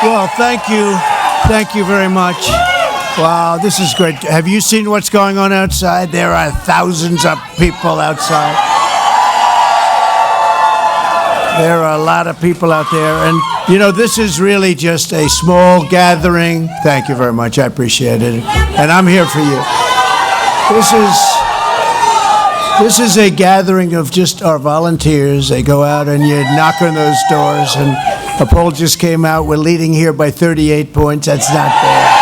Well, thank you. Thank you very much. Wow, this is great. Have you seen what's going on outside? There are thousands of people outside. There are a lot of people out there. And, you know, this is really just a small gathering. Thank you very much. I appreciate it. And I'm here for you. This is a gathering of just our volunteers. They go out and you knock on those doors, and a poll just came out. We're leading here by 38 points. That's not bad.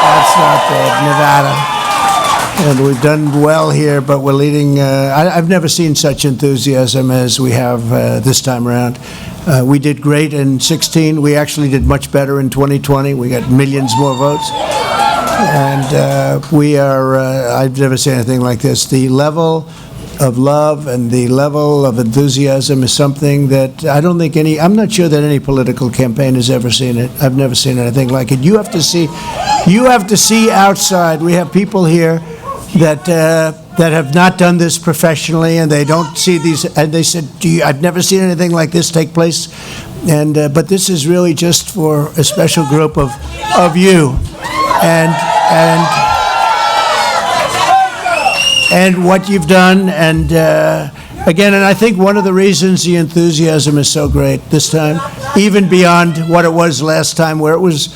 That's not bad, Nevada. And we've done well here, but we're leading. I've never seen such enthusiasm as we have this time around. We did great in 16. We actually did much better in 2020. We got millions more votes. And we are, I've never seen anything like this. The level of love and the level of enthusiasm is something that I don't think I'm not sure that any political campaign has ever seen it. I've never seen anything like it. You have to see outside. We have people here that have not done this professionally, and they don't see these, and they said, I've never seen anything like this take place. And but this is really just for a special group of you. And what you've done, and again, and I think one of the reasons the enthusiasm is so great this time, even beyond what it was last time, where it was,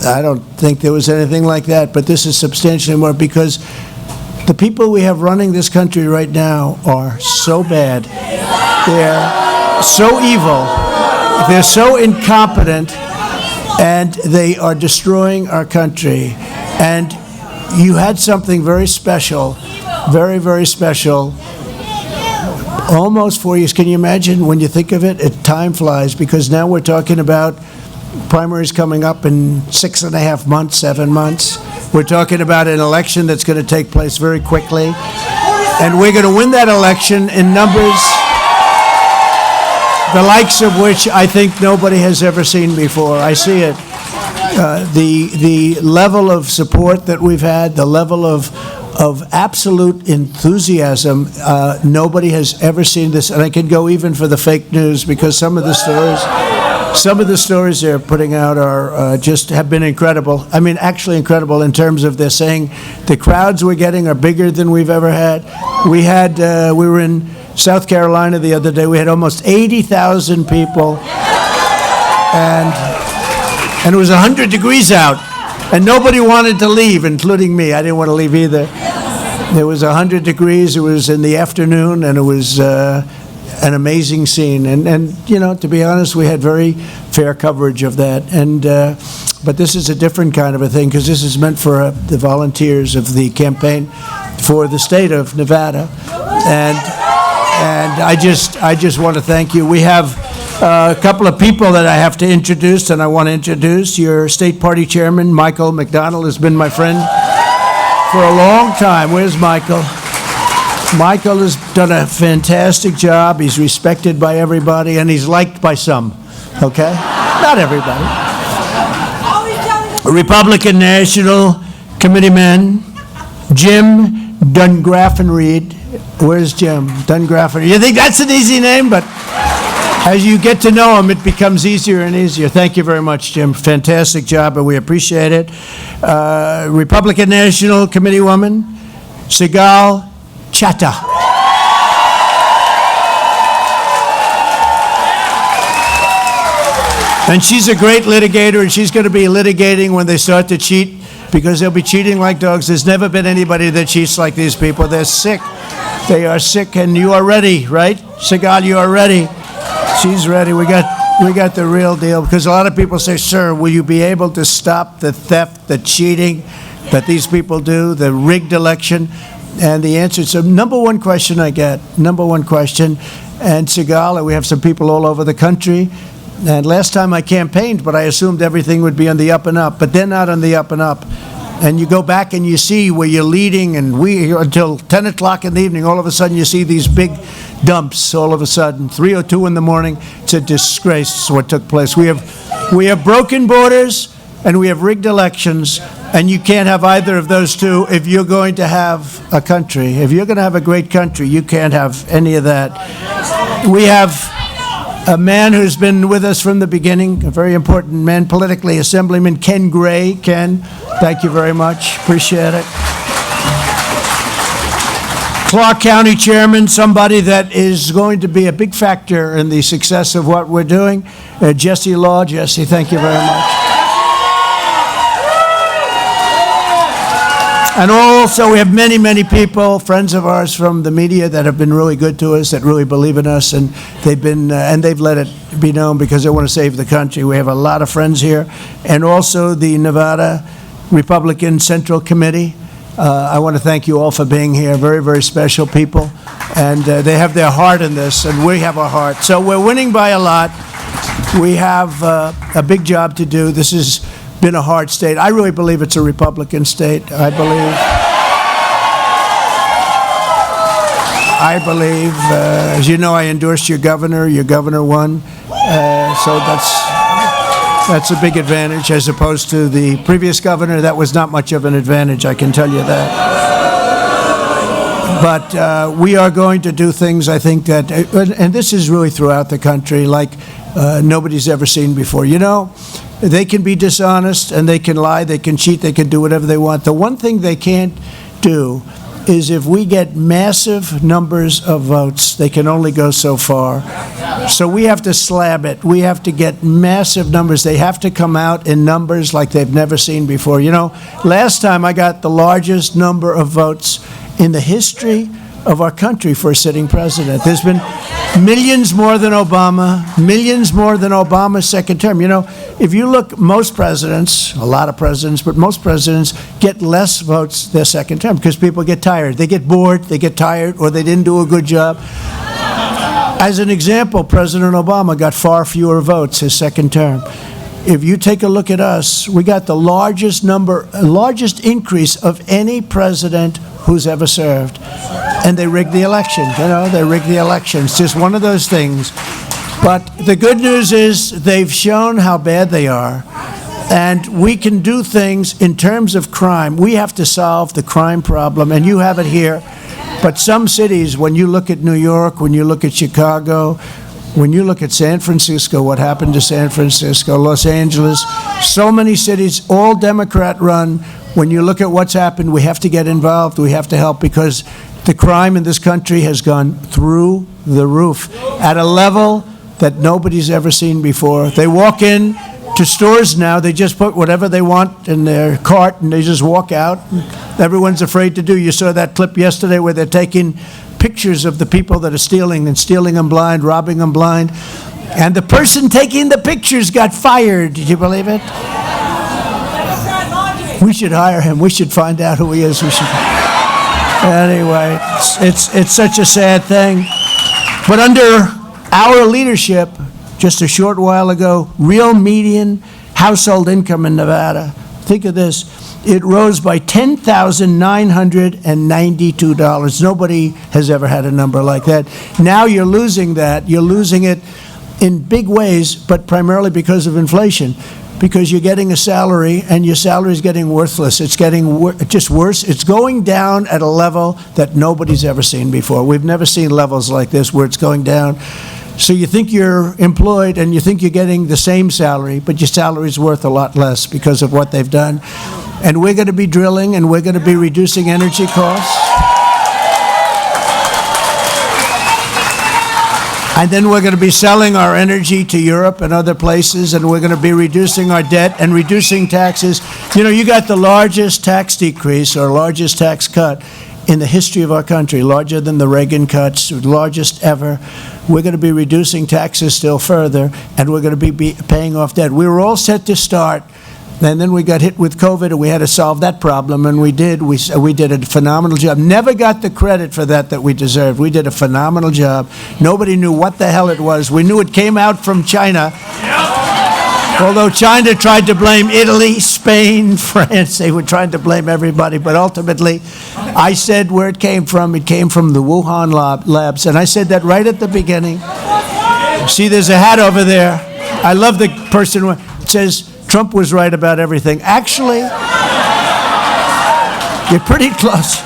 I don't think there was anything like that, but this is substantially more, because the people we have running this country right now are so bad. They're so evil. They're so incompetent, and they are destroying our country. And you had something very special, very, very special, almost 4 years. Can you imagine when you think of it? Time flies, because now we're talking about primaries coming up in 6.5 months, 7 months. We're talking about an election that's going to take place very quickly. And we're going to win that election in numbers, the likes of which I think nobody has ever seen before. I see it. The level of support that we've had, the level of absolute enthusiasm, nobody has ever seen this. And I can go even for the fake news, because some of the stories they're putting out are just have been incredible. I mean, actually incredible in terms of they're saying the crowds we're getting are bigger than we've ever had. We were in South Carolina the other day. We had almost 80,000 people, and it was 100 degrees out, and nobody wanted to leave, including me. I didn't want to leave either. It was 100 degrees. It was in the afternoon, and it was an amazing scene. And you know, to be honest, we had very fair coverage of that. And but this is a different kind of a thing, because this is meant for the volunteers of the campaign for the state of Nevada. And I just want to thank you. We have a couple of people that I have to introduce, and I want to introduce your state party chairman, Michael McDonald, has been my friend for a long time. Where's Michael? Michael has done a fantastic job. He's respected by everybody, and he's liked by some, okay? Not everybody. Republican National Committeeman, Jim Dungraffenreid. Where's Jim? Dungraffenreid. You think that's an easy name, but as you get to know him, it becomes easier and easier. Thank you very much, Jim. Fantastic job, and we appreciate it. Republican National Committeewoman, Sigal Chattah. And she's a great litigator, and she's going to be litigating when they start to cheat, because they'll be cheating like dogs. There's never been anybody that cheats like these people. They're sick. They are sick, and you are ready, right? Sigal, you are ready. She's ready. We got the real deal, because a lot of people say, sir, will you be able to stop the theft, the cheating that these people do, the rigged election? And the answer is, number one question I get, and Sigal, we have some people all over the country, and last time I campaigned, but I assumed everything would be on the up and up, but they're not on the up and up. And you go back and you see where you're leading, and until 10 o'clock in the evening, all of a sudden you see these big dumps all of a sudden, 3:02 in the morning. It's a disgrace what took place. We have broken borders, and we have rigged elections, and you can't have either of those two if you're going to have a country. If you're going to have a great country, you can't have any of that. We have A man who's been with us from the beginning, a very important man politically, Assemblyman Ken Gray. Ken, thank you very much. Appreciate it. Clark County Chairman, somebody that is going to be a big factor in the success of what we're doing. Jesse Law. Jesse, thank you very much. And also, we have many, many people, friends of ours from the media that have been really good to us, that really believe in us, and they've let it be known because they want to save the country. We have a lot of friends here, and also the Nevada Republican Central Committee. I want to thank you all for being here. Very, very special people, and they have their heart in this, and we have our heart. So we're winning by a lot. We have a big job to do. This has been a hard state. I really believe it's a Republican state. I believe, as you know, I endorsed your governor. Your governor won, so that's a big advantage as opposed to the previous governor. That was not much of an advantage, I can tell you that. But we are going to do things, I think, that, and this is really throughout the country, like nobody's ever seen before. You know, they can be dishonest, and they can lie, they can cheat, they can do whatever they want. The one thing they can't do is if we get massive numbers of votes, they can only go so far. So we have to slab it. We have to get massive numbers. They have to come out in numbers like they've never seen before. You know, last time I got the largest number of votes in the history of our country for a sitting president. There's been millions more than Obama, millions more than Obama's second term. You know, if you look, most presidents, a lot of presidents, but most presidents get less votes their second term because people get tired. They get bored, they get tired, or they didn't do a good job. As an example, President Obama got far fewer votes his second term. If you take a look at us, we got the largest increase of any president who's ever served. And they rigged the election, you know, they rigged the election. It's just one of those things. But the good news is they've shown how bad they are. And we can do things in terms of crime. We have to solve the crime problem, and you have it here. But some cities, when you look at New York, when you look at Chicago, when you look at San Francisco, what happened to San Francisco, Los Angeles, so many cities, all Democrat run. When you look at what's happened, we have to get involved. We have to help because the crime in this country has gone through the roof at a level that nobody's ever seen before. They walk in to stores now, they just put whatever they want in their cart and they just walk out. Everyone's afraid to do. You saw that clip yesterday where they're taking pictures of the people that are stealing and stealing them blind, robbing them blind. And the person taking the pictures got fired. Did you believe it? We should hire him. We should find out who he is. We should. Anyway, it's such a sad thing. But under our leadership, just a short while ago, real median household income in Nevada, think of this, it rose by $10,992. Nobody has ever had a number like that. Now you're losing that. You're losing it in big ways, but primarily because of inflation. Because you're getting a salary, and your salary is getting worthless. It's getting just worse. It's going down at a level that nobody's ever seen before. We've never seen levels like this where it's going down. So you think you're employed, and you think you're getting the same salary, but your salary is worth a lot less because of what they've done. And we're going to be drilling, and we're going to be reducing energy costs. And then we're going to be selling our energy to Europe and other places, and we're going to be reducing our debt and reducing taxes. You know, you got the largest tax decrease or largest tax cut in the history of our country, larger than the Reagan cuts, largest ever. We're going to be reducing taxes still further, and we're going to be paying off debt. We were all set to start, and then we got hit with COVID, and we had to solve that problem, and we did. We did a phenomenal job. Never got the credit for that we deserved. We did a phenomenal job. Nobody knew what the hell it was. We knew it came out from China. Although China tried to blame Italy, Spain, France, they were trying to blame everybody, but ultimately, I said where it came from the Wuhan labs, and I said that right at the beginning. See, there's a hat over there. I love the person who says, Trump was right about everything. Actually, you're pretty close.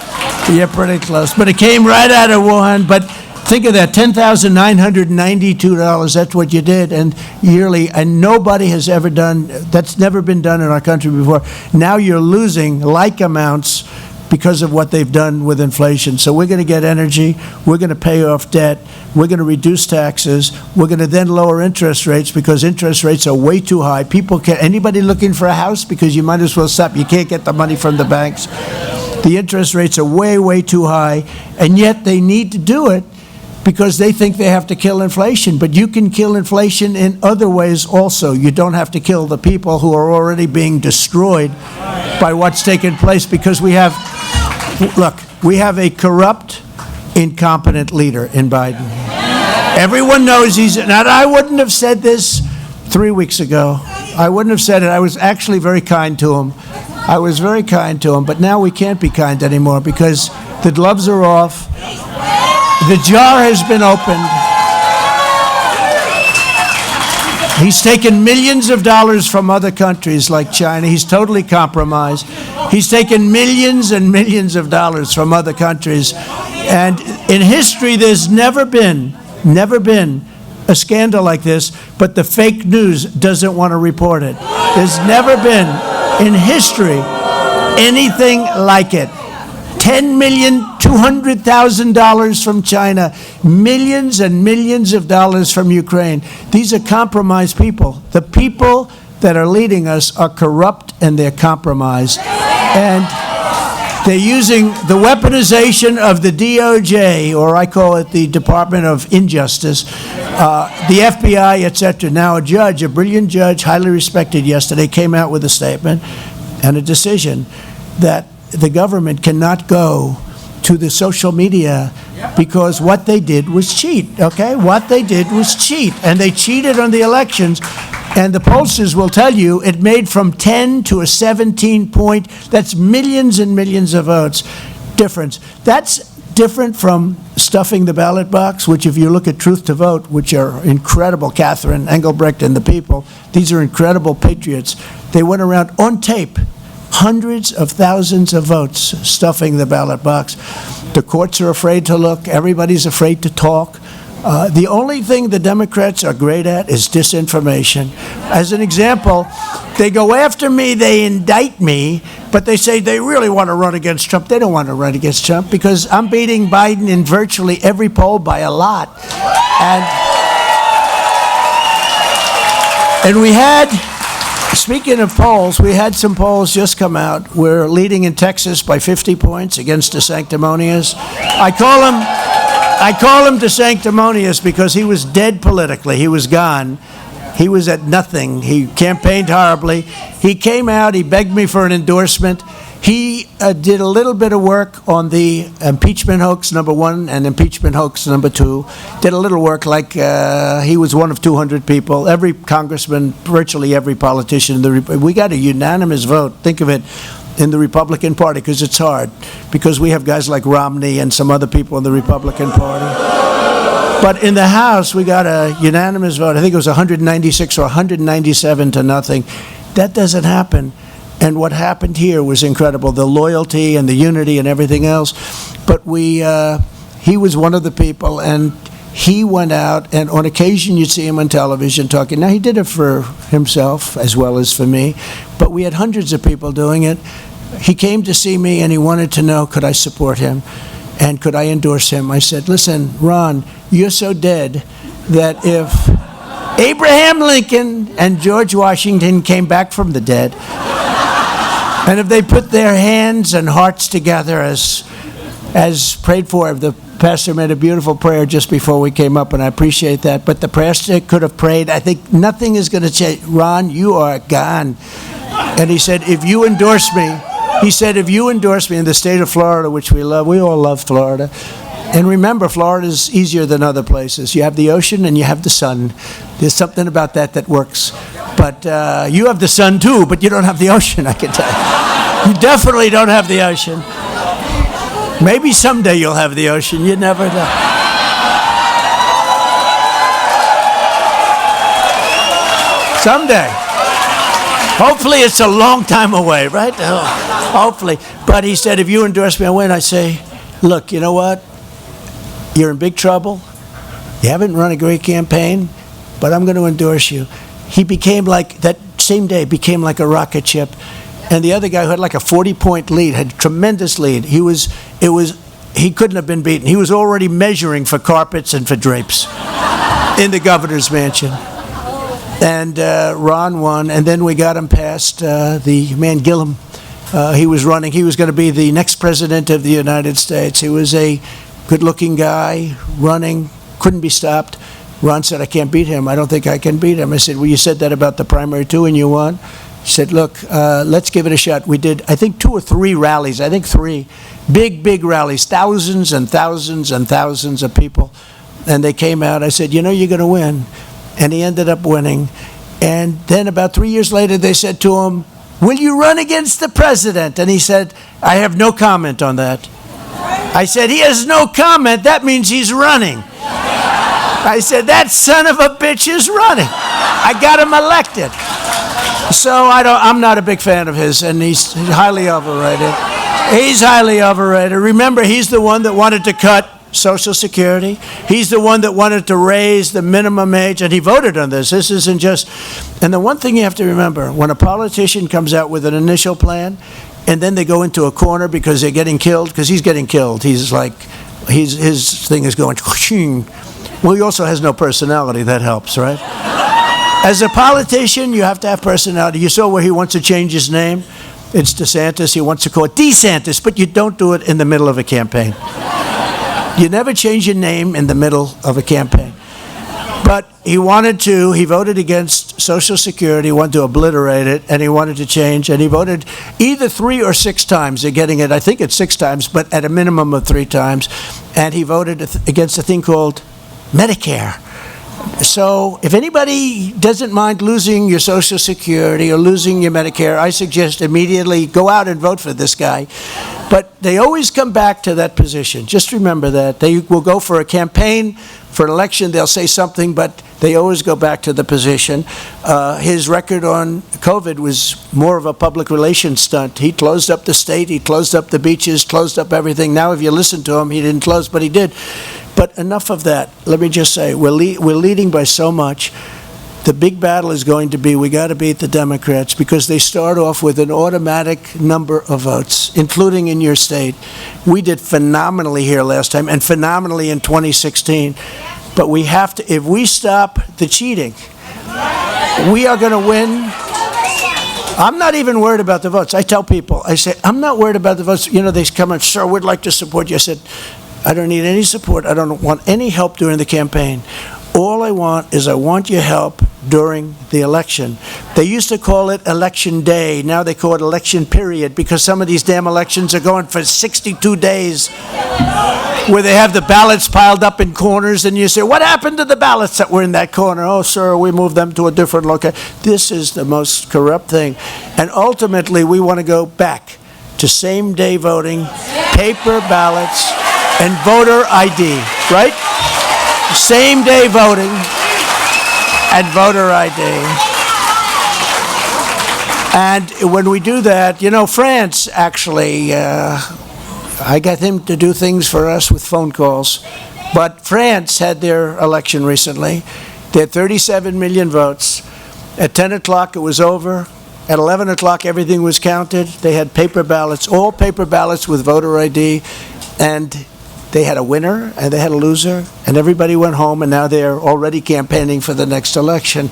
You're pretty close. But it came right out of Wuhan. But Think of that, $10,992, that's what you did, and yearly, and nobody has ever done, that's never been done in our country before. Now you're losing like amounts because of what they've done with inflation. So we're going to get energy, we're going to pay off debt, we're going to reduce taxes, we're going to then lower interest rates because interest rates are way too high. People can't, anybody looking for a house, because you might as well stop, you can't get the money from the banks. The interest rates are way, way too high, and yet they need to do it because they think they have to kill inflation. But you can kill inflation in other ways also. You don't have to kill the people who are already being destroyed by what's taken place, because we have, look, we have a corrupt, incompetent leader in Biden. Everyone knows he's, now I wouldn't have said this 3 weeks ago. I wouldn't have said it. I was actually very kind to him. I was very kind to him, but now we can't be kind anymore because the gloves are off. The jar has been opened. He's taken millions of dollars from other countries like China. He's totally compromised. He's taken millions and millions of dollars from other countries. And in history, there's never been a scandal like this, but the fake news doesn't want to report it. There's never been in history anything like it. $10,200,000 from China, millions and millions of dollars from Ukraine. These are compromised people. The people that are leading us are corrupt and they're compromised. And they're using the weaponization of the DOJ, or I call it the Department of Injustice, the FBI, etc. Now, a judge, a brilliant judge, highly respected yesterday, came out with a statement and a decision that the government cannot go to the social media because what they did was cheat, okay? What they did was cheat, and they cheated on the elections. And the pollsters will tell you it made from 10 to a 17 point, that's millions and millions of votes difference. That's different from stuffing the ballot box, which if you look at Truth to Vote, which are incredible, Catherine Engelbrecht and the people, these are incredible patriots. They went around on tape, hundreds of thousands of votes stuffing the ballot box. The courts are afraid to look, everybody's afraid to talk. The only thing the Democrats are great at is disinformation. As an example, they go after me, they indict me, but they say they really want to run against Trump. They don't want to run against Trump because I'm beating Biden in virtually every poll by a lot. And we had, speaking of polls, we had some polls just come out. We're leading in Texas by 50 points against DeSanctimonious. I call him DeSanctimonious because he was dead politically. He was gone. He was at nothing. He campaigned horribly. He came out, he begged me for an endorsement. He did a little bit of work on the impeachment hoax #1 and impeachment hoax #2. Did a little work like he was one of 200 people. Every congressman, virtually every politician, we got a unanimous vote. Think of it. In the Republican Party, because it's hard, because we have guys like Romney and some other people in the Republican Party. But in the House, we got a unanimous vote. I think it was 196 or 197 to nothing. That doesn't happen. And what happened here was incredible, the loyalty and the unity and everything else. But he was one of the people, and he went out, and on occasion you'd see him on television talking. Now, he did it for himself as well as for me, but we had hundreds of people doing it. He came to see me, and he wanted to know, could I support him, and could I endorse him? I said, listen, Ron, you're so dead that if Abraham Lincoln and George Washington came back from the dead, and if they put their hands and hearts together as prayed for, the pastor made a beautiful prayer just before we came up, and I appreciate that. But the pastor could have prayed. I think nothing is going to change. Ron, you are gone. And he said, if you endorse me, in the state of Florida, which we love, we all love Florida. And remember, Florida is easier than other places. You have the ocean and you have the sun. There's something about that works. But you have the sun too, but you don't have the ocean, I can tell you. You definitely don't have the ocean. Maybe someday you'll have the ocean. You never know. Someday. Hopefully it's a long time away, right? Hopefully. But he said, if you endorse me, I win. I say, look, you know what? you're in big trouble. You haven't run a great campaign, but I'm going to endorse you. He became like, that same day, became like a rocket ship. And the other guy who had like a 40-point lead, had a tremendous lead. He couldn't have been beaten. He was already measuring for carpets and for drapes in the governor's mansion. And Ron won, and then we got him past the man Gillum. He was running. He was going to be the next president of the United States. He was a good-looking guy, running, couldn't be stopped. Ron said, I can't beat him. I don't think I can beat him. I said, well, you said that about the primary too, and you won. He said, look, let's give it a shot. We did, I think, 2 or 3 rallies. I think 3. Big rallies, thousands and thousands and thousands of people. And they came out. I said, you know, you're going to win. And he ended up winning. And then about 3 years later, they said to him, will you run against the president? And he said, I have no comment on that. I said, he has no comment. That means he's running. I said, that son of a bitch is running. I got him elected. So I'm not a big fan of his, and he's highly overrated. He's highly overrated. Remember, he's the one that wanted to cut Social Security. He's the one that wanted to raise the minimum age, and he voted on this. This isn't just... And the one thing you have to remember, when a politician comes out with an initial plan, and then they go into a corner because they're getting killed, because he's getting killed. He's like, his thing is going... Well, he also has no personality. That helps, right? As a politician, you have to have personality. You saw where he wants to change his name. It's DeSantis. He wants to call it DeSantis, but you don't do it in the middle of a campaign. You never change your name in the middle of a campaign. But he voted against Social Security, wanted to obliterate it, and he wanted to change, and he voted either 3 or 6 times. They're getting it, I think it's 6 times, but at a minimum of 3 times. And he voted against a thing called Medicare. So if anybody doesn't mind losing your Social Security or losing your Medicare, I suggest immediately go out and vote for this guy. But they always come back to that position. Just remember that. They will go for a campaign, for an election, they'll say something, but they always go back to the position. His record on COVID was more of a public relations stunt. He closed up the state, he closed up the beaches, closed up everything. Now if you listen to him, he didn't close, but he did. But enough of that. Let me just say, we're leading by so much. The big battle is going to be, we got to beat the Democrats because they start off with an automatic number of votes, including in your state. We did phenomenally here last time and phenomenally in 2016. But we have to, if we stop the cheating, we are going to win. I'm not even worried about the votes. I tell people, I say, I'm not worried about the votes. You know, they come and, sir, we'd like to support you. I said, I don't need any support. I don't want any help during the campaign. All I want is I want your help during the election. They used to call it election day. Now they call it election period because some of these damn elections are going for 62 days where they have the ballots piled up in corners and you say, what happened to the ballots that were in that corner? Oh, sir, we moved them to a different location. This is the most corrupt thing. And ultimately, we want to go back to same-day voting, paper ballots, and voter ID, right? Same-day voting and voter ID. And when we do that, you know, France actually, I got him to do things for us with phone calls, but France had their election recently. They had 37 million votes. At 10 o'clock, it was over. At 11 o'clock, everything was counted. They had paper ballots, all paper ballots with voter ID, and they had a winner and they had a loser, and everybody went home, and now they're already campaigning for the next election.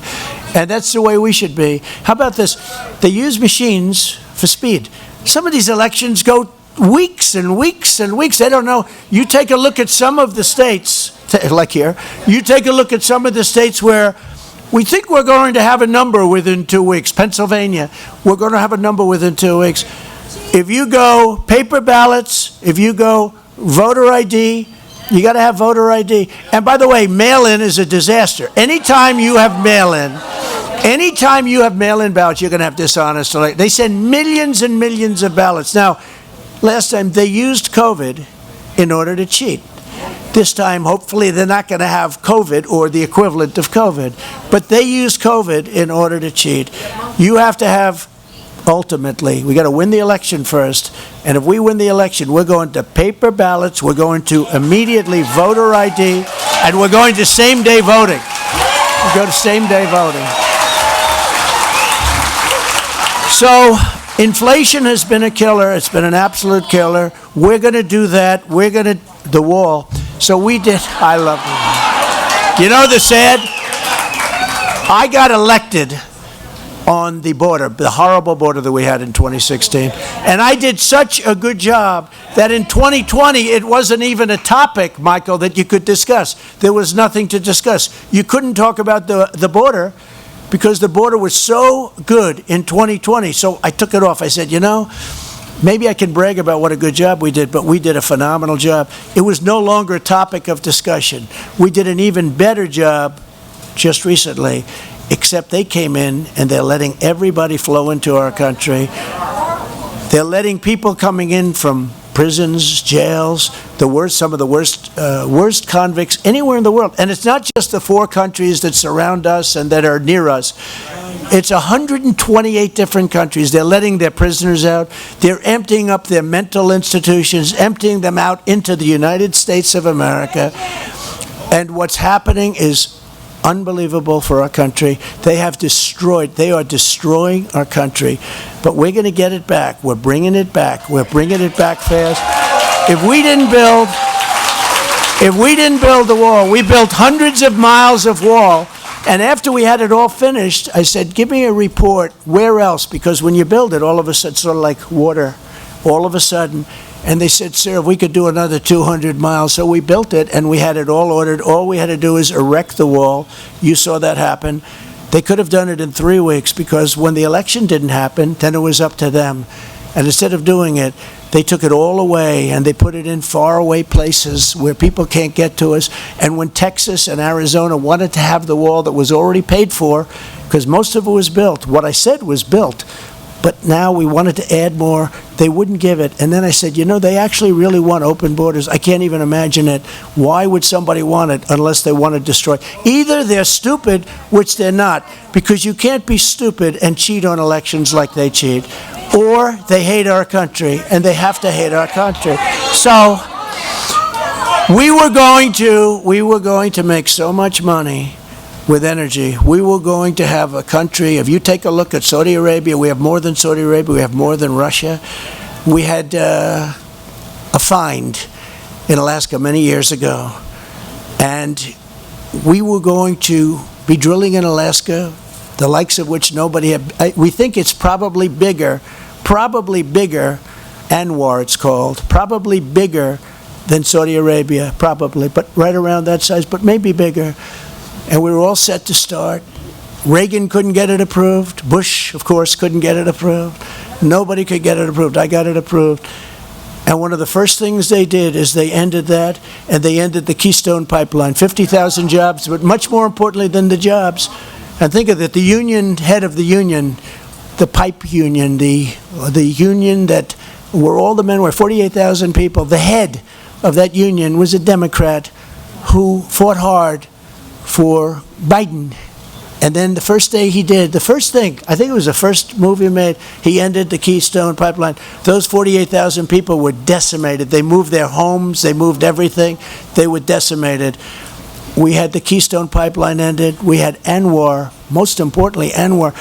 And that's the way we should be. How about this? They use machines for speed. Some of these elections go weeks and weeks and weeks. I don't know. You take a look at some of the states, like here, you take a look at some of the states where we think we're going to have a number within 2 weeks. Pennsylvania, we're going to have a number within 2 weeks. If you go paper ballots, if you go voter ID, you got to have voter ID. And by the way, mail-in is a disaster. Anytime you have mail-in ballots, you're going to have dishonest elections. They send millions and millions of ballots. Now, last time they used COVID in order to cheat. This time, hopefully, they're not going to have COVID or the equivalent of COVID. But they used COVID in order to cheat. You have to have ultimately, we got to win the election first. And if we win the election, we're going to paper ballots, we're going to immediately voter ID, and we're going to same-day voting. We go to same-day voting. So inflation has been a killer. It's been an absolute killer. We're going to do that. We're going to, the wall. So we did, I love it. You know the sad? I got elected on the border, the horrible border that we had in 2016. And I did such a good job that in 2020, it wasn't even a topic, Michael, that you could discuss. There was nothing to discuss. You couldn't talk about the border because the border was so good in 2020. So I took it off. I said, you know, maybe I can brag about what a good job we did, but we did a phenomenal job. It was no longer a topic of discussion. We did an even better job just recently, except they came in and they're letting everybody flow into our country. They're letting people coming in from prisons, jails, the worst, some of the worst convicts anywhere in the world. And it's not just the 4 countries that surround us and that are near us. It's 128 different countries. They're letting their prisoners out. They're emptying up their mental institutions, emptying them out into the United States of America. And what's happening is unbelievable for our country. They are destroying our country. But we're going to get it back. We're bringing it back. We're bringing it back fast. If we didn't build the wall, we built hundreds of miles of wall. And after we had it all finished, I said, give me a report. Where else? Because when you build it, all of a sudden, it's sort of like water. All of a sudden. And they said, sir, if we could do another 200 miles. So we built it, and we had it all ordered. All we had to do is erect the wall. You saw that happen. They could have done it in 3 weeks, because when the election didn't happen, then it was up to them. And instead of doing it, they took it all away, and they put it in faraway places where people can't get to us. And when Texas and Arizona wanted to have the wall that was already paid for, because most of it was built, what I said was built, but now we wanted to add more, they wouldn't give it. And then I said, you know, they actually really want open borders. I can't even imagine it. Why would somebody want it unless they want to destroy? Either they're stupid, which they're not, because you can't be stupid and cheat on elections like they cheat, or they hate our country, and they have to hate our country. So we were going to make so much money with energy. We were going to have a country, if you take a look at Saudi Arabia, we have more than Saudi Arabia, we have more than Russia. We had a find in Alaska many years ago, and we were going to be drilling in Alaska, the likes of which nobody had. We think it's probably bigger, Anwar it's called, probably bigger than Saudi Arabia, probably, but right around that size, but maybe bigger. And we were all set to start. Reagan couldn't get it approved. Bush, of course, couldn't get it approved. Nobody could get it approved. I got it approved. And one of the first things they did is they ended that, and they ended the Keystone Pipeline. 50,000 jobs, but much more importantly than the jobs. And think of it, the union, head of the union, the pipe union, the union that where all the men were, 48,000 people, the head of that union was a Democrat who fought hard for Biden. And then the first day he did, the first thing, I think it was the first move he made, he ended the Keystone Pipeline. Those 48,000 people were decimated. They moved their homes, they moved everything. They were decimated. We had the Keystone Pipeline ended. We had Anwar, most importantly, Anwar.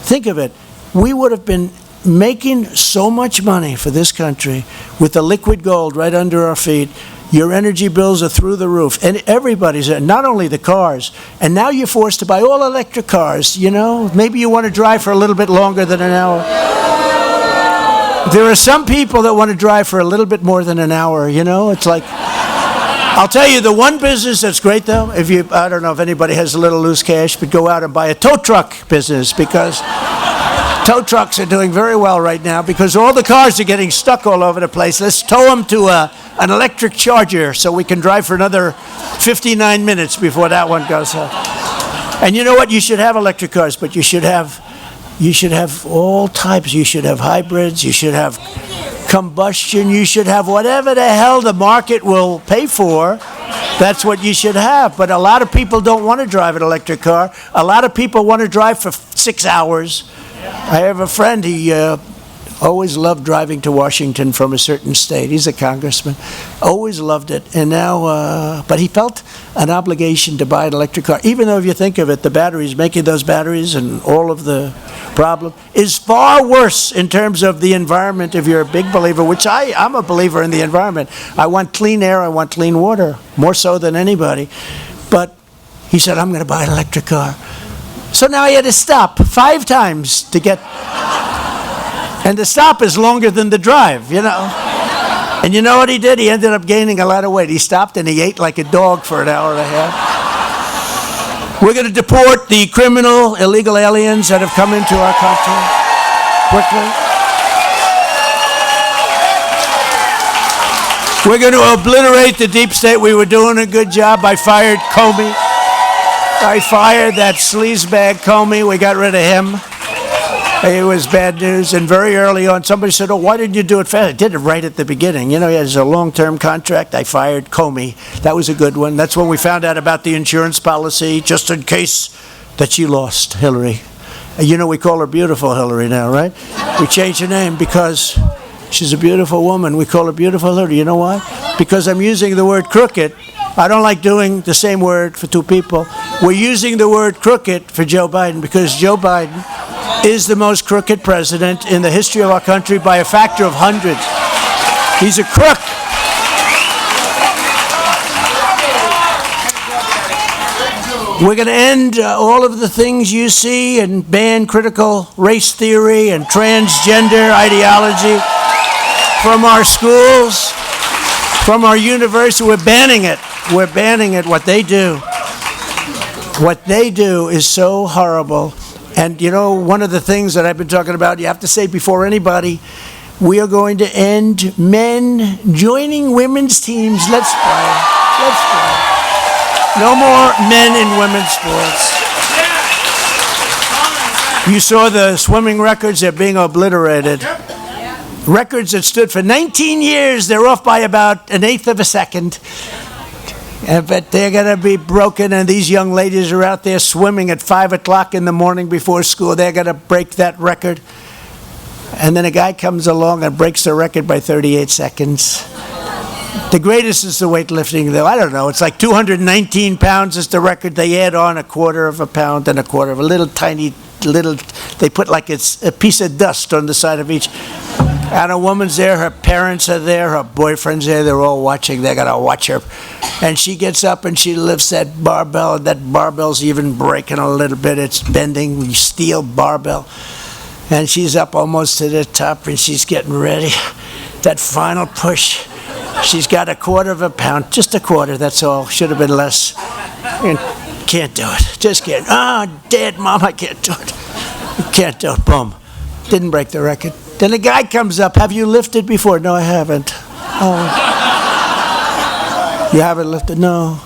Think of it. We would have been making so much money for this country with the liquid gold right under our feet. Your energy bills are through the roof, and everybody's, not only the cars, and now you're forced to buy all electric cars, you know? Maybe you want to drive for a little bit longer than an hour. There are some people that want to drive for a little bit more than an hour, you know? It's like, I'll tell you, the one business that's great, though, I don't know if anybody has a little loose cash, but go out and buy a tow truck business, because tow trucks are doing very well right now because all the cars are getting stuck all over the place. Let's tow them to an electric charger so we can drive for another 59 minutes before that one goes up. And you know what? You should have electric cars, but you should have all types. You should have hybrids. You should have combustion. You should have whatever the hell the market will pay for. That's what you should have. But a lot of people don't want to drive an electric car. A lot of people want to drive for 6 hours. I have a friend, he always loved driving to Washington from a certain state. He's a congressman. Always loved it. And now, but he felt an obligation to buy an electric car. Even though if you think of it, the batteries, making those batteries and all of the problem is far worse in terms of the environment if you're a big believer, which I'm a believer in the environment. I want clean air, I want clean water, more so than anybody. But he said, I'm going to buy an electric car. So now he had to stop 5 times to get... And the stop is longer than the drive, you know. And you know what he did? He ended up gaining a lot of weight. He stopped and he ate like a dog for an hour and a half. We're going to deport the criminal, illegal aliens that have come into our country quickly. We're going to obliterate the deep state. We were doing a good job. I fired Comey. I fired that sleazebag Comey. We got rid of him. It was bad news, and very early on, somebody said, oh, why didn't you do it fast? I did it right at the beginning. You know, he has a long-term contract. I fired Comey. That was a good one. That's when we found out about the insurance policy, just in case that she lost, Hillary. You know, we call her Beautiful Hillary now, right? We changed her name because she's a beautiful woman. We call her Beautiful Hillary. You know why? Because I'm using the word crooked. I don't like doing the same word for 2 people. We're using the word crooked for Joe Biden because Joe Biden is the most crooked president in the history of our country by a factor of hundreds. He's a crook. We're going to end all of the things you see and ban critical race theory and transgender ideology from our schools, from our university. We're banning it. We're banning it. What they do is so horrible. And you know, one of the things that I've been talking about, you have to say before anybody, we are going to end men joining women's teams. Let's play. Let's play. No more men in women's sports. You saw the swimming records, they're being obliterated. Records that stood for 19 years, they're off by about 1/8 of a second. But they're going to be broken, and these young ladies are out there swimming at 5 o'clock in the morning before school. They're going to break that record. And then a guy comes along and breaks the record by 38 seconds. The greatest is the weightlifting, though. I don't know. It's like 219 pounds is the record. They add on 1/4 of a pound and 1/4 of a little tiny, they put like it's a piece of dust on the side of each. And a woman's there, her parents are there, her boyfriend's there, they're all watching, they're gonna watch her. And she gets up and she lifts that barbell, and that barbell's even breaking a little bit, it's bending, steel barbell. And she's up almost to the top and she's getting ready. That final push, she's got 1/4 of a pound, just 1/4, that's all, should have been less. And can't do it, just can't. Dead, Mom, I can't do it. Can't do it, boom. Didn't break the record. Then a guy comes up, have you lifted before? No, I haven't. Oh. You haven't lifted? No,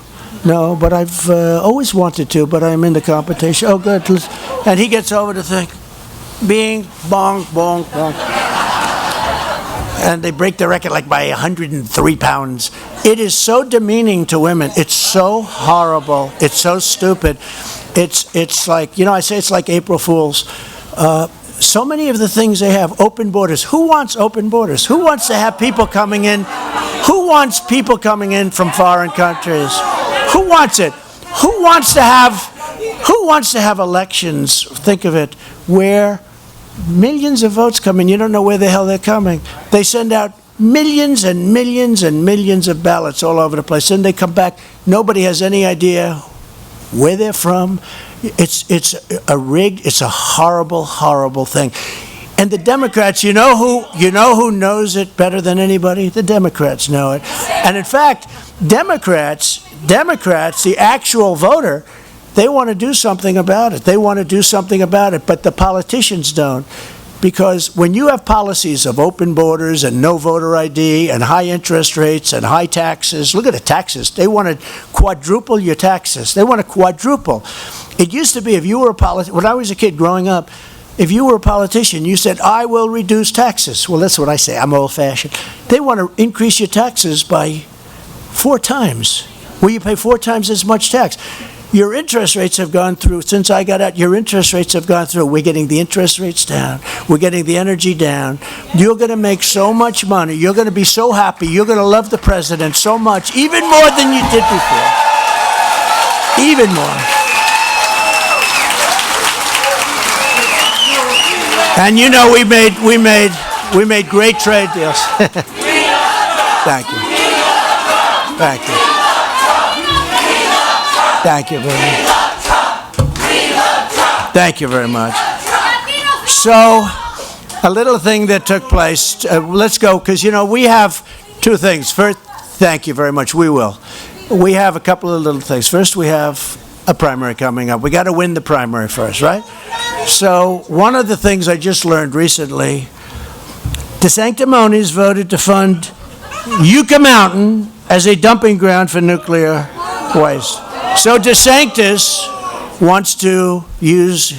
but I've always wanted to, but I'm in the competition. Oh, good. And he gets over the thing. Bing, bong, bong, bong. And they break the record like by 103 pounds. It is so demeaning to women. It's so horrible. It's so stupid. It's like, you know, I say it's like April Fools. So many of the things they have, open borders. Who wants open borders? Who wants to have people coming in? Who wants people coming in from foreign countries? Who wants it? Who wants to have elections, think of it, where millions of votes come in, you don't know where the hell they're coming. They send out millions and millions and millions of ballots all over the place. Then they come back, nobody has any idea where they're from. It's a rigged, it's a horrible, horrible thing. And the Democrats, you know who knows it better than anybody? The Democrats know it. And in fact, Democrats, the actual voter, they want to do something about it. They want to do something about it, but the politicians don't. Because when you have policies of open borders and no voter ID and high interest rates and high taxes, look at the taxes. They want to quadruple your taxes. They want to quadruple. It used to be if you were a politician, when I was a kid growing up, if you were a politician, you said, I will reduce taxes. Well, that's what I say. I'm old-fashioned. They want to increase your taxes by 4 times. Will you pay 4 times as much tax? Your interest rates have gone through, since I got out, your interest rates have gone through. We're getting the interest rates down. We're getting the energy down. You're going to make so much money. You're going to be so happy. You're going to love the president so much, even more than you did before. Even more. And you know, we made great trade deals. Thank you. Thank you. Thank you very much. Thank you very much. So, a little thing that took place. Let's go, because, you know, we have two things. First, thank you very much. We will. We have a couple of little things. First, we have a primary coming up. We got to win the primary first, right? So, one of the things I just learned recently, the Sanctimonies voted to fund Yucca Mountain as a dumping ground for nuclear waste. So DeSantis wants to use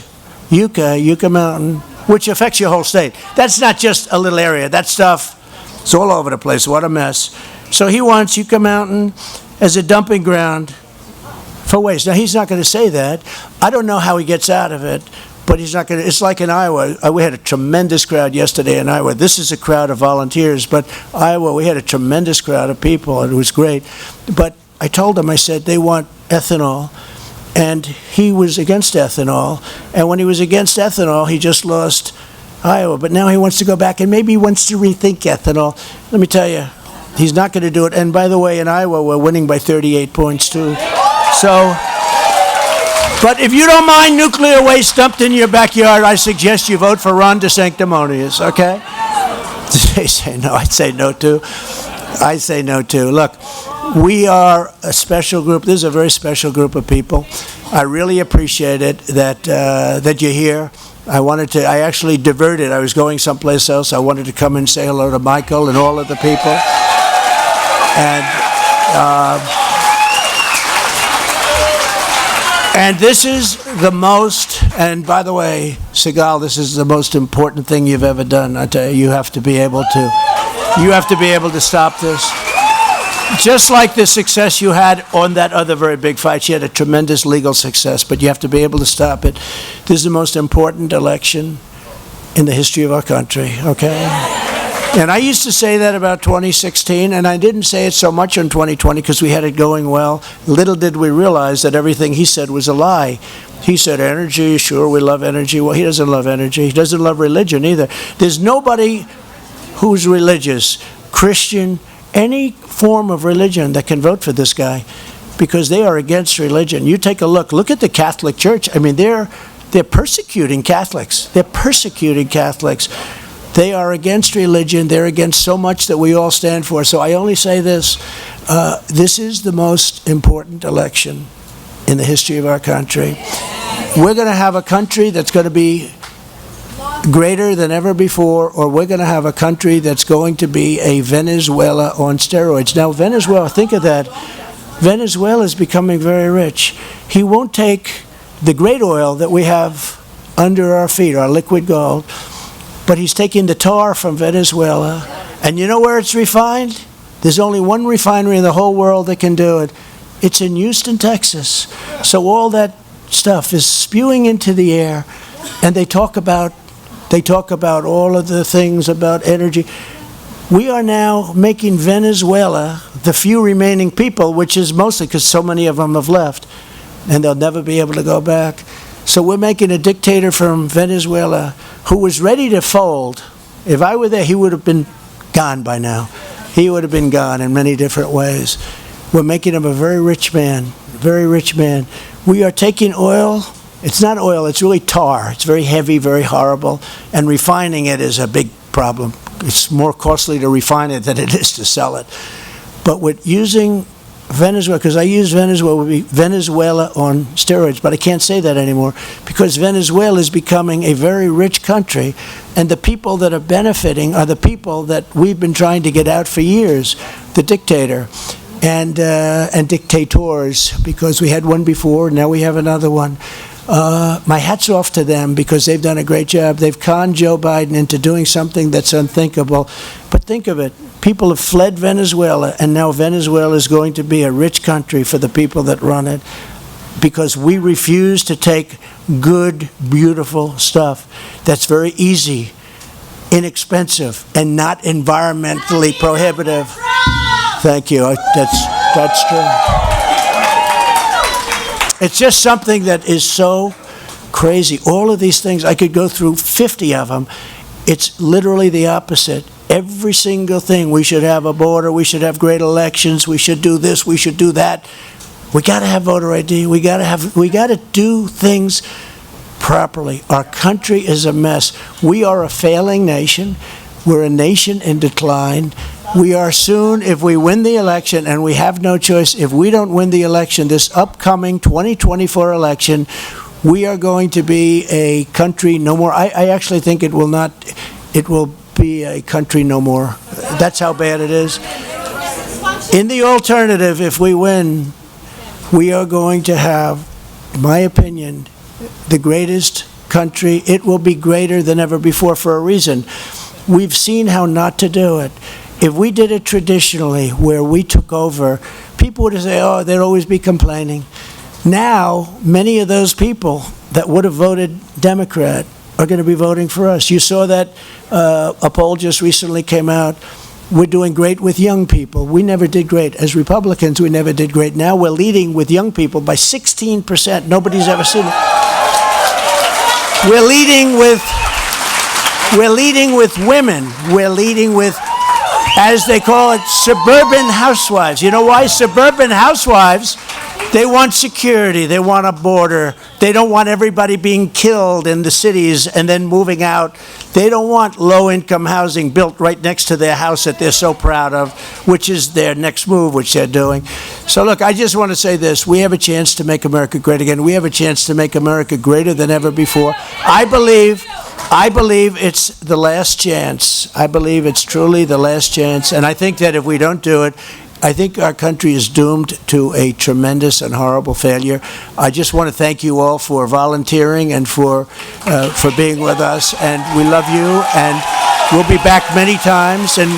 Yucca Mountain, which affects your whole state. That's not just a little area. That stuff is all over the place. What a mess. So he wants Yucca Mountain as a dumping ground for waste. Now, he's not going to say that. I don't know how he gets out of it, but he's not going to. It's like in Iowa. We had a tremendous crowd yesterday in Iowa. This is a crowd of volunteers, but Iowa, we had a tremendous crowd of people, and it was great. But I told him, I said, they want ethanol, and he was against ethanol. And when he was against ethanol, he just lost Iowa. But now he wants to go back, and maybe he wants to rethink ethanol. Let me tell you, he's not going to do it. And by the way, in Iowa, we're winning by 38 points, too. So, but if you don't mind nuclear waste dumped in your backyard, I suggest you vote for Ron DeSanctimonious, okay? They say no. I'd say no, too. I say no, too. Look, we are a special group. This is a very special group of people. I really appreciate it that you're here. I actually diverted. I was going someplace else. I wanted to come and say hello to Michael and all of the people. And this is the most, and by the way, Sigal, this is the most important thing you've ever done. I tell you, you have to be able to stop this. Just like the success you had on that other very big fight, you had a tremendous legal success, but you have to be able to stop it. This is the most important election in the history of our country, okay? And I used to say that about 2016, and I didn't say it so much in 2020 because we had it going well. Little did we realize that everything he said was a lie. He said energy, sure, we love energy. Well, he doesn't love energy. He doesn't love religion either. There's nobody who's religious, Christian, any form of religion that can vote for this guy because they are against religion. You take a look. Look at the Catholic Church. I mean, they're persecuting Catholics. They're persecuting Catholics. They are against religion. They're against so much that we all stand for. So I only say this. This is the most important election in the history of our country. We're going to have a country that's going to be greater than ever before, or we're going to have a country that's going to be a Venezuela on steroids. Now, Venezuela, think of that. Venezuela is becoming very rich. He won't take the great oil that we have under our feet, our liquid gold, but he's taking the tar from Venezuela. And you know where it's refined? There's only one refinery in the whole world that can do it. It's in Houston, Texas. So all that stuff is spewing into the air, and they talk about all of the things about energy. We are now making Venezuela, the few remaining people, which is mostly because so many of them have left, and they'll never be able to go back. So we're making a dictator from Venezuela who was ready to fold. If I were there, he would have been gone by now. He would have been gone in many different ways. We're making him a very rich man, very rich man. We are taking oil. It's not oil, it's really tar. It's very heavy, very horrible, and refining it is a big problem. It's more costly to refine it than it is to sell it. But with using Venezuela, because I use Venezuela, would be Venezuela on steroids, but I can't say that anymore because Venezuela is becoming a very rich country, and the people that are benefiting are the people that we've been trying to get out for years, the dictator. And dictators, because we had one before, now we have another one. My hat's off to them because they've done a great job. They've conned Joe Biden into doing something that's unthinkable. But think of it. People have fled Venezuela, and now Venezuela is going to be a rich country for the people that run it. because we refuse to take good, beautiful stuff that's very easy, inexpensive, and not environmentally prohibitive. Thank you. That's true. It's just something that is so crazy. All of these things, I could go through 50 of them. It's literally the opposite. Every single thing. We should have a border. We should have great elections. We should do this. We should do that. We got to have voter ID. We got to do things properly. Our country is a mess. We are a failing nation. We're a nation in decline. We are soon, if we win the election, and we have no choice, if we don't win the election, this upcoming 2024 election, we are going to be a country no more. I actually think it will be a country no more. That's how bad it is. In the alternative, if we win, we are going to have, in my opinion, the greatest country. It will be greater than ever before for a reason. We've seen how not to do it. If we did it traditionally, where we took over, people would say, oh, they'd always be complaining. Now, many of those people that would have voted Democrat are going to be voting for us. You saw that a poll just recently came out. We're doing great with young people. We never did great. As Republicans, we never did great. Now we're leading with young people by 16%. Nobody's ever seen it. We're leading with women. We're leading with, as they call it, suburban housewives. You know why? Suburban housewives, they want security. They want a border. They don't want everybody being killed in the cities and then moving out. They don't want low-income housing built right next to their house that they're so proud of, which is their next move, which they're doing. So look, I just want to say this. We have a chance to make America great again. We have a chance to make America greater than ever before. I believe it's the last chance. I believe it's truly the last chance. And I think that if we don't do it, I think our country is doomed to a tremendous and horrible failure. I just want to thank you all for volunteering and for being with us. And we love you. And we'll be back many times. And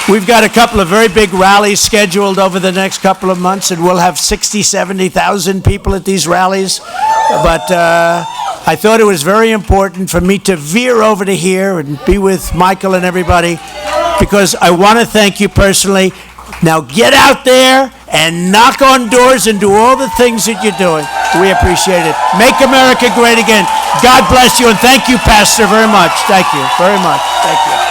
we've got a couple of very big rallies scheduled over the next couple of months. And we'll have 60,000, 70,000 people at these rallies. But I thought it was very important for me to veer over to here and be with Michael and everybody, because I want to thank you personally. Now get out there and knock on doors and do all the things that you're doing. We appreciate it. Make America great again. God bless you, and thank you, Pastor, very much. Thank you very much. Thank you.